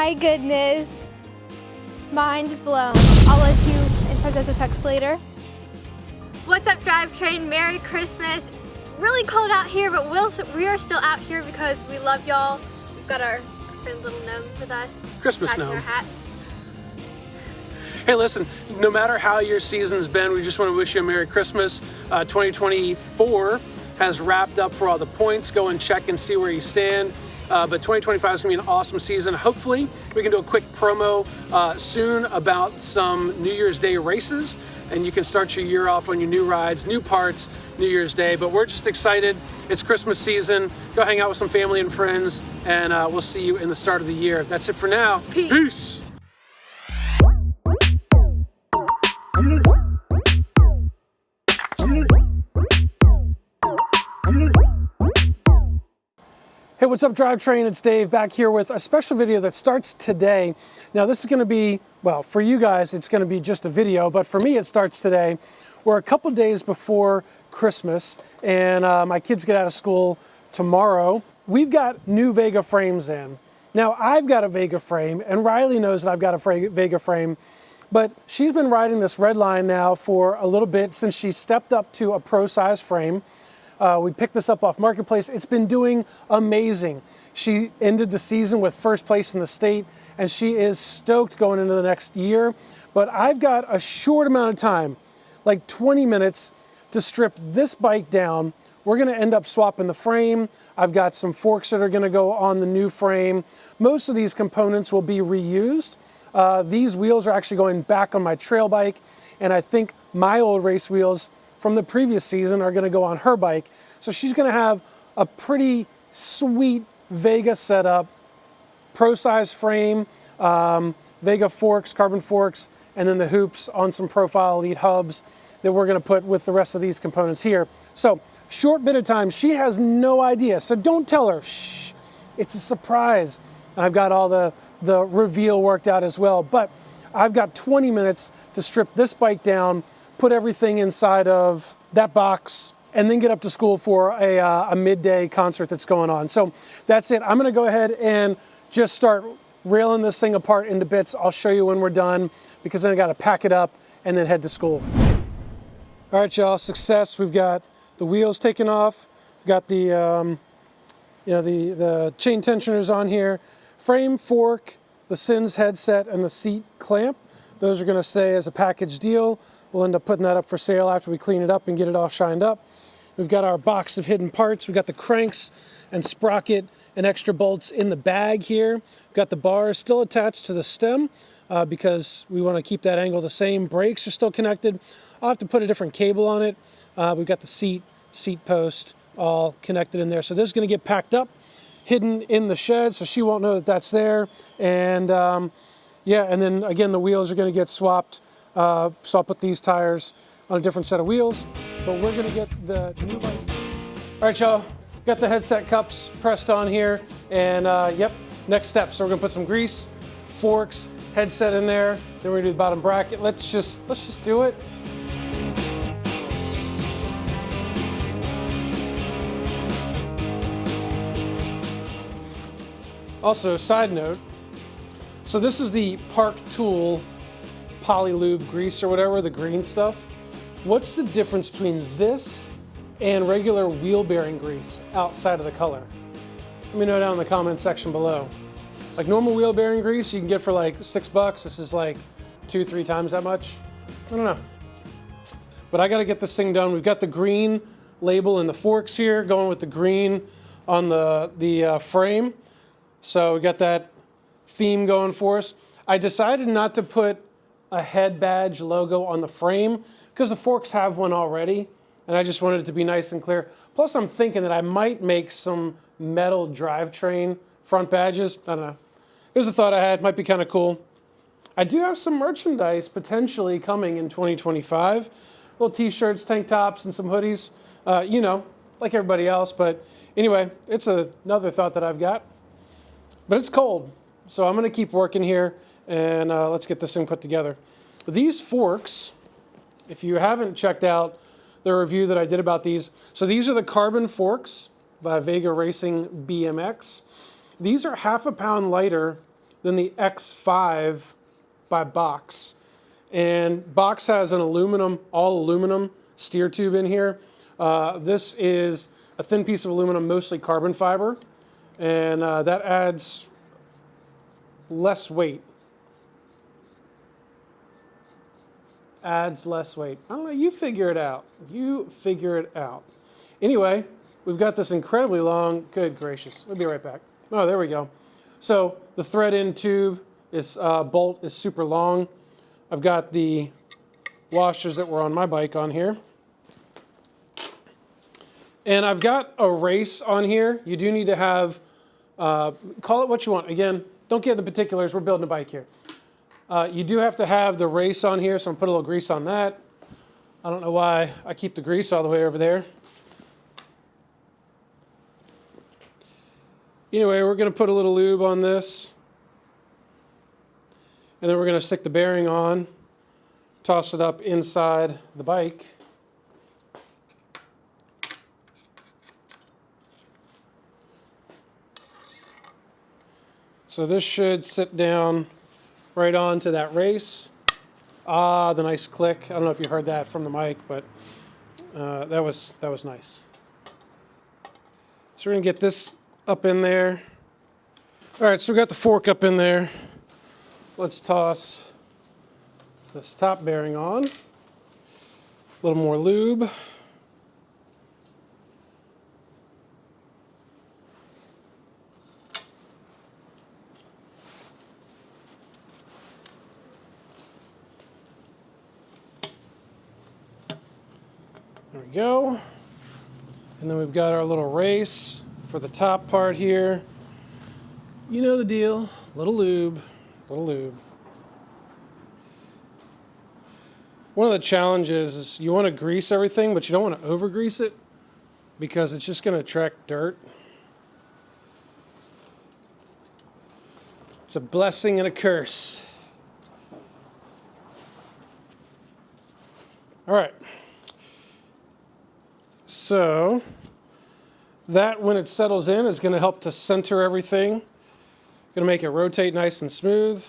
my goodness. Mind blown. I'll let you enter this a text later. What's up, Drivetrain? Merry Christmas. It's really cold out here, but we are still out here because we love y'all. We've got our friend Little Gnomes with us. Christmas matching gnome. our hats. Hey, listen, no matter how your season's been, we just want to wish you a Merry Christmas. 2024 has wrapped up for all the points. Go and check and see where you stand. But 2025 is going to be an awesome season. Hopefully, we can do a quick promo soon about some New Year's Day races, and you can start your year off on your new rides, new parts, New Year's Day. But we're just excited. It's Christmas season. Go hang out with some family and friends, and we'll see you in the start of the year. That's it for now. Peace. Hey, what's up, Drivetrain? It's Dave back here with a special video that starts today. Now, this is going to be, well, for you guys, it's going to be just a video, but for me, it starts today. We're a couple days before Christmas, and my kids get out of school tomorrow. We've got new Vega frames in. Now, I've got a Vega frame, and Riley knows that I've got a Vega frame, but she's been riding this red line now for a little bit since she stepped up to a pro size frame. We picked this up off Marketplace. It's been doing amazing. She ended the season with first place in the state, and she is stoked going into the next year. But I've got a short amount of time, like 20 minutes, to strip this bike down. We're gonna end up swapping the frame. I've got some forks that are gonna go on the new frame. Most of these components will be reused. These wheels are actually going back on my trail bike, and I think my old race wheels from the previous season are going to go on her bike. So she's going to have a pretty sweet Vega setup, pro size frame, Vega forks, carbon forks, and then the hoops on some Profile Elite hubs that we're going to put with the rest of these components here. So short bit of time. She has no idea. So don't tell her. Shh. It's a surprise. And I've got all the reveal worked out as well. But I've got 20 minutes to strip this bike down, put everything inside of that box, and then get up to school for a midday concert that's going on. So that's it. I'm gonna go ahead and just start railing this thing apart into bits. I'll show you when we're done, because then I gotta pack it up and then head to school. All right, y'all, success. We've got the wheels taken off. We've got the, the chain tensioners on here, frame, fork, the SINS headset, and the seat clamp. Those are gonna stay as a package deal. We'll end up putting that up for sale after we clean it up and get it all shined up. We've got our box of hidden parts. We've got the cranks and sprocket and extra bolts in the bag here. We've got the bars still attached to the stem because we want to keep that angle the same. Brakes are still connected. I'll have to put a different cable on it. We've got the seat post all connected in there. So this is going to get packed up, hidden in the shed, so she won't know that that's there. And yeah, and then again, the wheels are going to get swapped. So I'll put these tires on a different set of wheels, but we're gonna get the new bike. All right, y'all, got the headset cups pressed on here, and yep, next step. So we're gonna put some grease, forks, headset in there, then we're gonna do the bottom bracket. Let's just do it. Also, side note, so this is the Park Tool Polylube grease or whatever, the green stuff. What's the difference between this and regular wheel bearing grease outside of the color? Let me know down in the comment section below. Like normal wheel bearing grease you can get for like $6. This is like 2-3 times that much. I don't know. But I gotta get this thing done. We've got the green label in the forks here, going with the green on the frame. So we got that theme going for us. I decided not to put a head badge logo on the frame because the forks have one already, and I just wanted it to be nice and clear. Plus, I'm thinking that I might make some metal drivetrain front badges. I don't know. It was a thought I had. Might be kind of cool. I do have some merchandise potentially coming in 2025. Little t-shirts, tank tops, and some hoodies. You know, like everybody else. But anyway, it's another thought that I've got. But it's cold, so I'm going to keep working here. And let's get this thing put together. These forks, if you haven't checked out the review that I did about these, so these are the carbon forks by Vega Racing BMX. These are 1/2 pound lighter than the X5 by Box. And Box has an aluminum, all aluminum steer tube in here. This is a thin piece of aluminum, mostly carbon fiber, and that adds less weight. Adds less weight. I don't know, you figure it out. You figure it out. Anyway, we've got this incredibly long, good gracious, we'll be right back. Oh, there we go. So the thread-in tube, is bolt is super long. I've got the washers that were on my bike on here. And I've got a race on here. You do need to have, call it what you want. Again, don't get the particulars, we're building a bike here. You do have to have the race on here, so I'm gonna put a little grease on that. I don't know why I keep the grease all the way over there. Anyway, we're gonna put a little lube on this. And then we're gonna stick the bearing on, toss it up inside the bike. So this should sit down right onto that race. Ah, the nice click. I don't know if you heard that from the mic, but that was nice. So we're gonna get this up in there. All right, so we got the fork up in there. Let's toss this top bearing on. A little more lube. There we go. And then we've got our little race for the top part here. You know the deal. Little lube, little lube. One of the challenges is you want to grease everything, but you don't want to over grease it because it's just going to attract dirt. It's a blessing and a curse. All right. So that, when it settles in, is going to help to center everything. Going to make it rotate nice and smooth.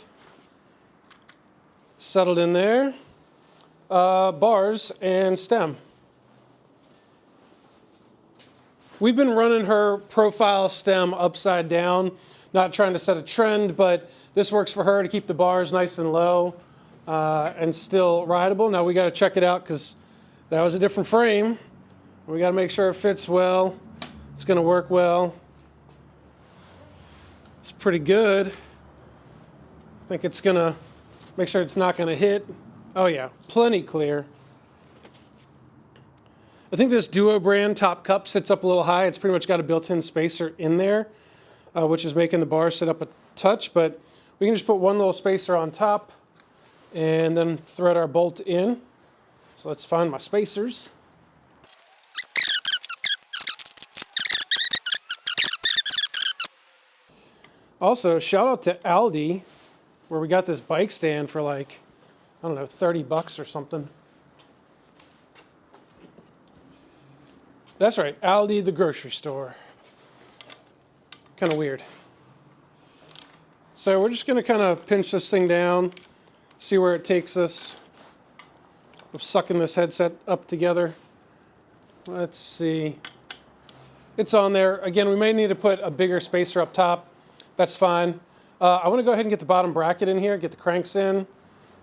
Settled in there. Bars and stem. We've been running her profile stem upside down, not trying to set a trend, but this works for her to keep the bars nice and low and still rideable. Now we got to check it out because that was a different frame. We got to make sure it fits well. It's going to work well. It's pretty good. I think it's going to make sure it's not going to hit. Oh yeah, plenty clear. I think this Duo brand top cup sits up a little high. It's pretty much got a built-in spacer in there, which is making the bar sit up a touch, but we can just put one little spacer on top and then thread our bolt in. So let's find my spacers. Also, shout out to Aldi, where we got this bike stand for like, I don't know, 30 bucks or something. That's right, Aldi, the grocery store. Kind of weird. So we're just going to kind of pinch this thing down, see where it takes us. We're sucking this headset up together. Let's see. It's on there. Again, we may need to put a bigger spacer up top. That's fine. I want to go ahead and get the bottom bracket in here, get the cranks in.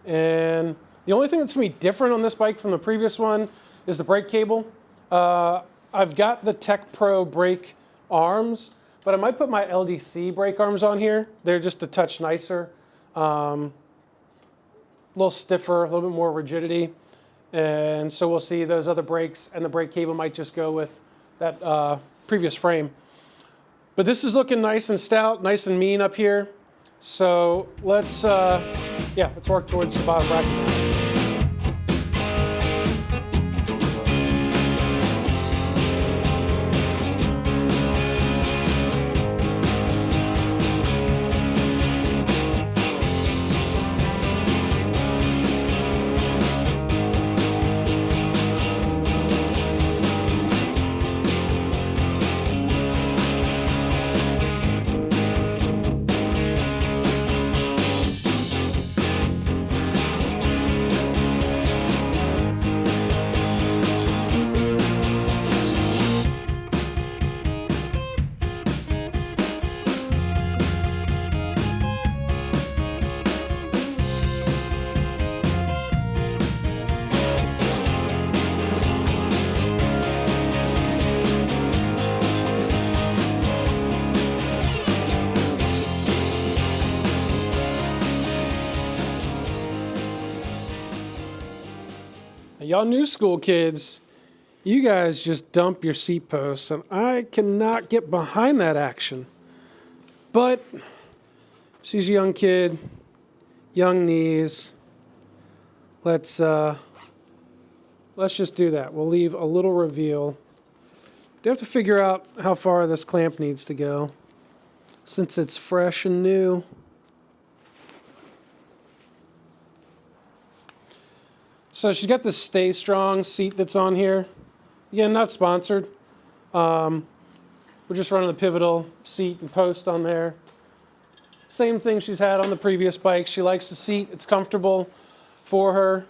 And the only thing that's going to be different on this bike from the previous one is the brake cable. I've got the Tech Pro brake arms, but I might put my LDC brake arms on here. They're just a touch nicer, a little stiffer, a little bit more rigidity. And so we'll see those other brakes, and the brake cable might just go with that previous frame. But this is looking nice and stout, nice and mean up here. So let's work towards the bottom bracket now. Y'all new school kids, you guys just dump your seat posts, and I cannot get behind that action. But she's a young kid, young knees. Let's just do that. We'll leave a little reveal. Do have to figure out how far this clamp needs to go, since it's fresh and new. So she's got this Stay Strong seat that's on here. Again, not sponsored. We're just running the pivotal seat and post on there. Same thing she's had on the previous bike. She likes the seat. It's comfortable for her.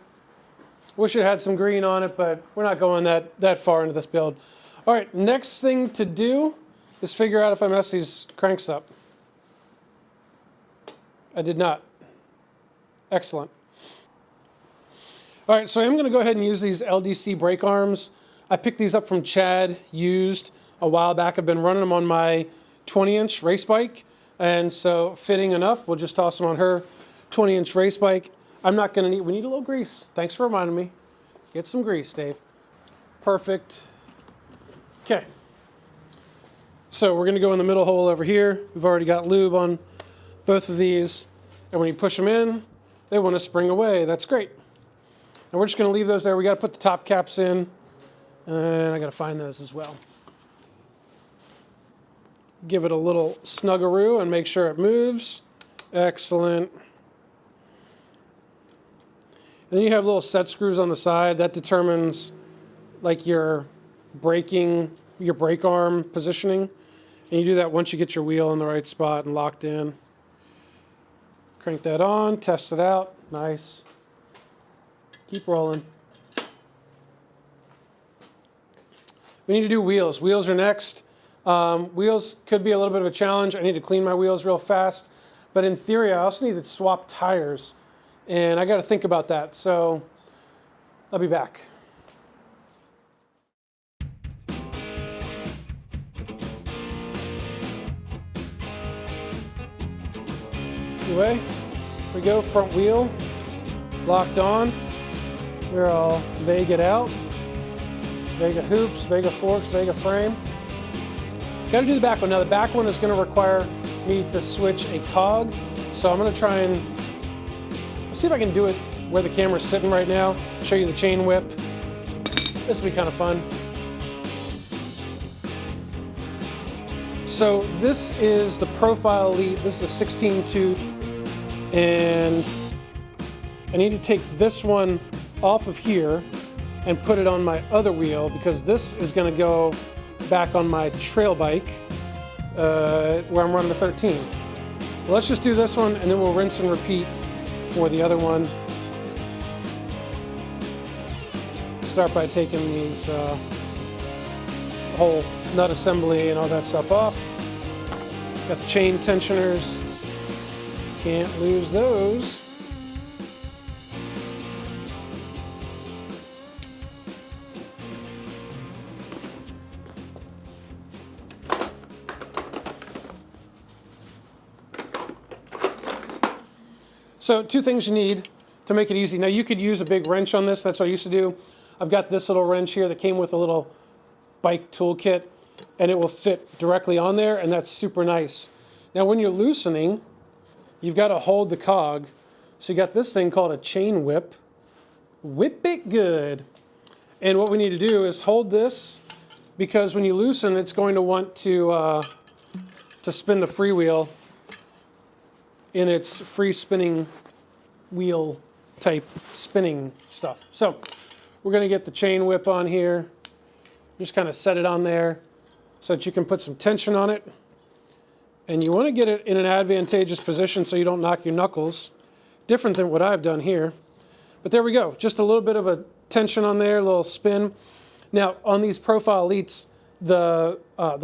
Wish it had some green on it, but we're not going that far into this build. All right, next thing to do is figure out if I messed these cranks up. I did not. Excellent. All right, so I'm going to go ahead and use these LDC brake arms. I picked these up from Chad, used a while back. I've been running them on my 20-inch race bike, and so fitting enough. We'll just toss them on her 20-inch race bike. I'm not going to need, we need a little grease. Thanks for reminding me. Get some grease, Dave. Perfect. Okay. So we're going to go in the middle hole over here. We've already got lube on both of these, and when you push them in, they want to spring away. That's great. And we're just going to leave those there. We got to put the top caps in, and I got to find those as well. Give it a little snuggeroo and make sure it moves. Excellent. And then you have little set screws on the side. That determines like your braking, your brake arm positioning. And you do that once you get your wheel in the right spot and locked in. Crank that on, test it out. Nice. Keep rolling. We need to do wheels. Wheels are next. Wheels could be a little bit of a challenge. I need to clean my wheels real fast. But in theory, I also need to swap tires. And I got to think about that. So I'll be back. Anyway, here we go, front wheel, locked on. We're all Vega out. Vega hoops, Vega forks, Vega frame. Got to do the back one. Now the back one is going to require me to switch a cog. So I'm going to try and see if I can do it where the camera's sitting right now. Show you the chain whip. This will be kind of fun. So this is the Profile Elite. This is a 16 tooth. And I need to take this one off of here and put it on my other wheel because this is going to go back on my trail bike where I'm running the 13. Well, let's just do this one and then we'll rinse and repeat for the other one. Start by taking these whole nut assembly and all that stuff off. Got the chain tensioners. Can't lose those. So two things you need to make it easy. Now you could use a big wrench on this. That's what I used to do. I've got this little wrench here that came with a little bike toolkit, and it will fit directly on there, and that's super nice. Now when you're loosening, you've got to hold the cog. So you got this thing called a chain whip. Whip it good. And what we need to do is hold this because when you loosen, it's going to want to spin the freewheel in its free spinning wheel type spinning stuff. So we're going to get the chain whip on here. Just kind of set it on there so that you can put some tension on it. And you want to get it in an advantageous position so you don't knock your knuckles. Different than what I've done here. But there we go. Just a little bit of a tension on there, a little spin. Now, on these Profile Elites, the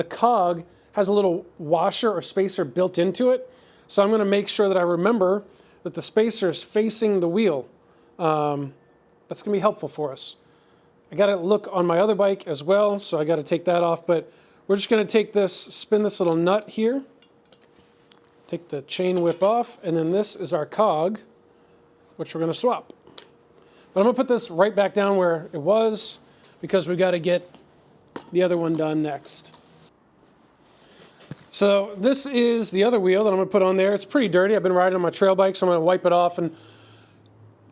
cog has a little washer or spacer built into it. So I'm going to make sure that I remember that the spacer is facing the wheel. That's going to be helpful for us. I got to look on my other bike as well, so I got to take that off. But we're just going to take this, spin this little nut here. Take the chain whip off, and then this is our cog, which we're going to swap. But I'm gonna put this right back down where it was because we gotta get the other one done next. So this is the other wheel that I'm gonna put on there. It's pretty dirty. I've been riding on my trail bike, so I'm gonna wipe it off and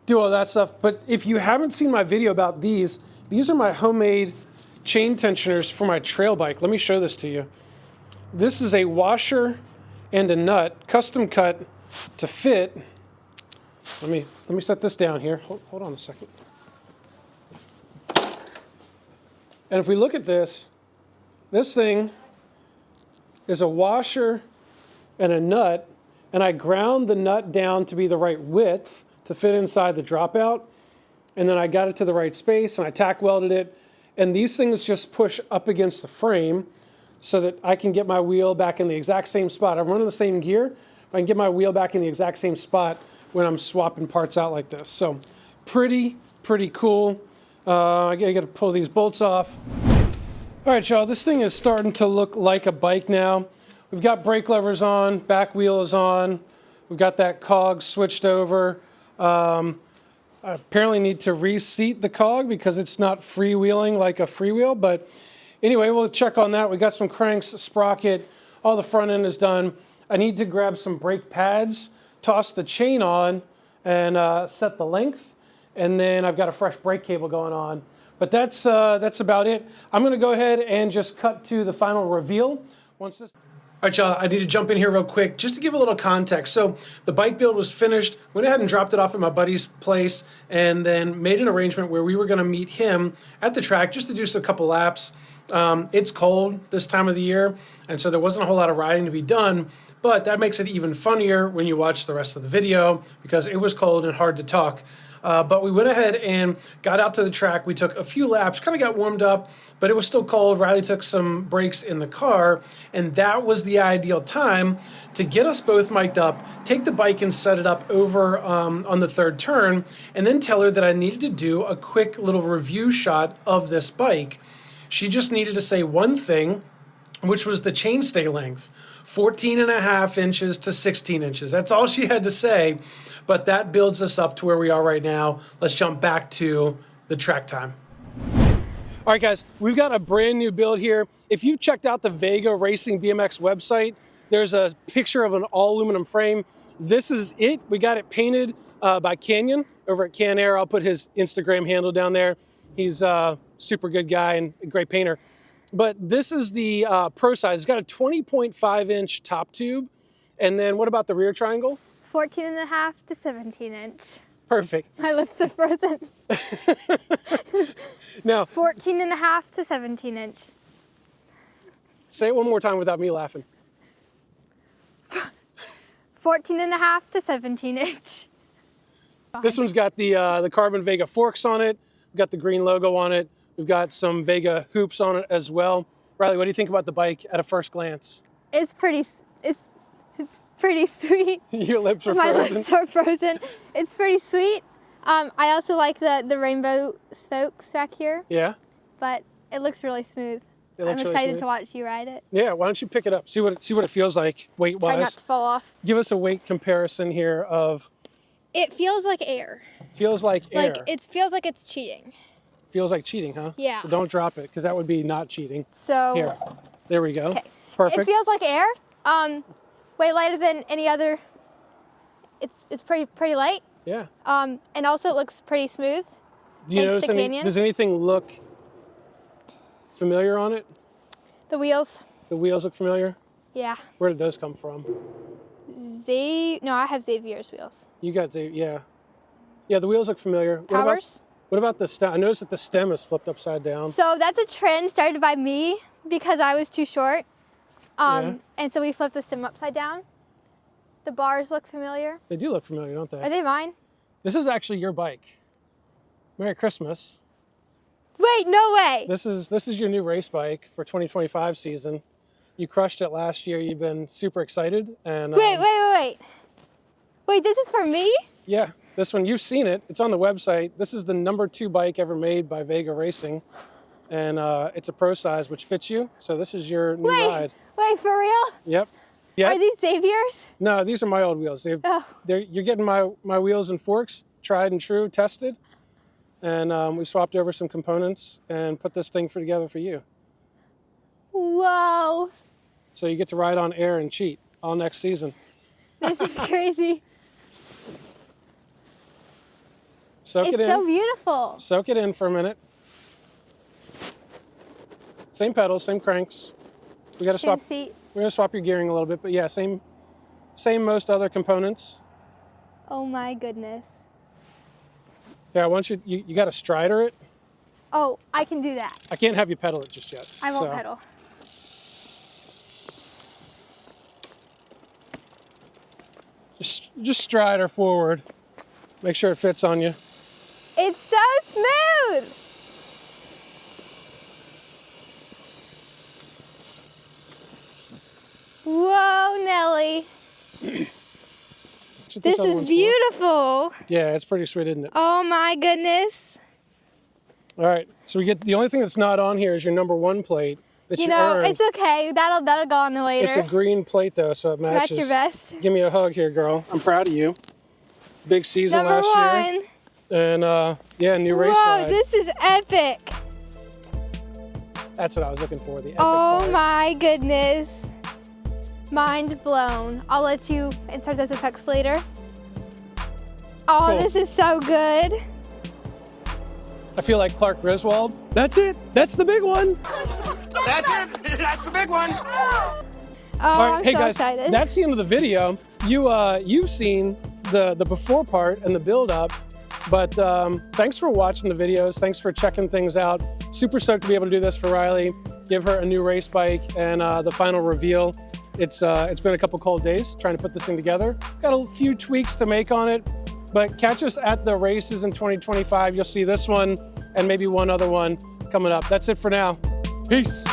do all that stuff. But if you haven't seen my video about these are my homemade chain tensioners for my trail bike. Let me show this to you. This is a washer and a nut, custom cut to fit. Let me set this down here. Hold on a second. And if we look at this thing is a washer and a nut, and I ground the nut down to be the right width to fit inside the dropout, and then I got it to the right space, and I tack welded it, and these things just push up against the frame so that I can get my wheel back in the exact same spot. I'm running the same gear, but I can get my wheel back in the exact same spot when I'm swapping parts out like this. So pretty cool. I gotta pull these bolts off. All right, y'all, this thing is starting to look like a bike now. We've got brake levers on, back wheel is on. We've got that cog switched over. I apparently need to reseat the cog because it's not freewheeling like a freewheel, but anyway, we'll check on that. We got some cranks, sprocket, all the front end is done. I need to grab some brake pads, toss the chain on, and set the length, and then I've got a fresh brake cable going on. But that's about it. I'm gonna go ahead and just cut to the final reveal once this. All right, y'all, I need to jump in here real quick just to give a little context. So the bike build was finished, went ahead and dropped it off at my buddy's place, and then made an arrangement where we were gonna meet him at the track just to do a couple laps. It's cold this time of the year, and so there wasn't a whole lot of riding to be done, but that makes it even funnier when you watch the rest of the video because it was cold and hard to talk. But we went ahead and got out to the track. We took a few laps, kind of got warmed up, but it was still cold. Riley took some breaks in the car, and that was the ideal time to get us both mic'd up, take the bike and set it up over on the third turn, and then tell her that I needed to do a quick little review shot of this bike. She just needed to say one thing, which was the chainstay length, 14.5 inches to 16 inches. That's all she had to say, but that builds us up to where we are right now. Let's jump back to the track time. All right, guys, we've got a brand new build here. If you've checked out the Vega Racing BMX website, there's a picture of an all aluminum frame. This is it. We got it painted by Canyon over at Can Air. I'll put his Instagram handle down there. He's a super good guy and a great painter. But this is the Pro size. It's got a 20.5 inch top tube. And then what about the rear triangle? 14.5 to 17 inch. Perfect. My lips are frozen. Now, 14.5 to 17 inch. Say it one more time without me laughing. 14.5 to 17 inch. This one's got the carbon Vega forks on it. We've got the green logo on it. We've got some Vega hoops on it as well. Riley, what do you think about the bike at a first glance? It's pretty sweet. Your lips are My frozen. lips are frozen. It's pretty sweet. I also like the rainbow spokes back here. Yeah? But it looks really smooth. It looks I'm really excited smooth. to watch you ride it. Yeah, why don't you pick it up? See what it feels like weight-wise. Try not to fall off. Give us a weight comparison here of... It feels like air. Feels like air. Like it feels like it's cheating. Feels like cheating, huh? Yeah. So don't drop it, because that would be not cheating. So Here, there we go. Okay. Perfect. It feels like air. Way lighter than any other. It's pretty light. Yeah. And also it looks pretty smooth. Do you Thanks notice to Canyon. does anything look familiar on it? The wheels. The wheels look familiar? Yeah. Where did those come from? No, I have Xavier's wheels. You got yeah. Yeah, the wheels look familiar. Powers. What about the stem? I noticed that the stem is flipped upside down. So that's a trend started by me because I was too short. Yeah. And so we flipped the stem upside down. The bars look familiar. They do look familiar, don't they? Are they mine? This is actually your bike. Merry Christmas. Wait, no way. This is your new race bike for 2025 season. You crushed it last year. You've been super excited. And Wait. Wait, this is for me? Yeah, this one, you've seen it. It's on the website. This is the #2 bike ever made by Vega Racing. And it's a Pro size, which fits you. So this is your new ride. Wait, for real? Yep. Are these Xavier's? No, these are my old wheels. Oh. You're getting my wheels and forks, tried and true, tested. and we swapped over some components and put this thing together for you. Whoa, So you get to ride on air and cheat all next season. this is crazy. Soak it It's in. so beautiful. Soak it in for a minute. Same pedals, same cranks. We got to Same swap. seat. We're gonna swap your gearing a little bit, but yeah, same most other components. Oh my goodness. Yeah, once you got to strider it. Oh, I can do that. I can't have you pedal it just yet. I won't so. pedal. Just strider forward. Make sure it fits on you. It's so smooth. Whoa, Nelly. That's what This other is one's for. beautiful. Yeah, it's pretty sweet, isn't it? Oh my goodness. All right, so we get the only thing that's not on here is your number 1 plate that you You know, earned. it's okay. That'll go on the later. It's a green plate though, so it Match matches. your vest. Give me a hug here, girl. I'm proud of you. Big season Number last year. 1. And yeah, new race Whoa, ride. this is epic. That's what I was looking for, the epic Oh part. my goodness. Mind blown. I'll let you insert those effects later. Oh, Cool. this is so good. I feel like Clark Griswold. That's it. That's the big one. That's it. That's the big one. Oh, All right, I'm hey so guys, excited. that's the end of the video. You've seen the before part and the build up, but thanks for watching the videos. Thanks for checking things out. Super stoked to be able to do this for Riley, give her a new race bike, and the final reveal. It's been a couple cold days trying to put this thing together. Got a few tweaks to make on it, but catch us at the races in 2025. You'll see this one and maybe one other one coming up. That's it for now. Peace.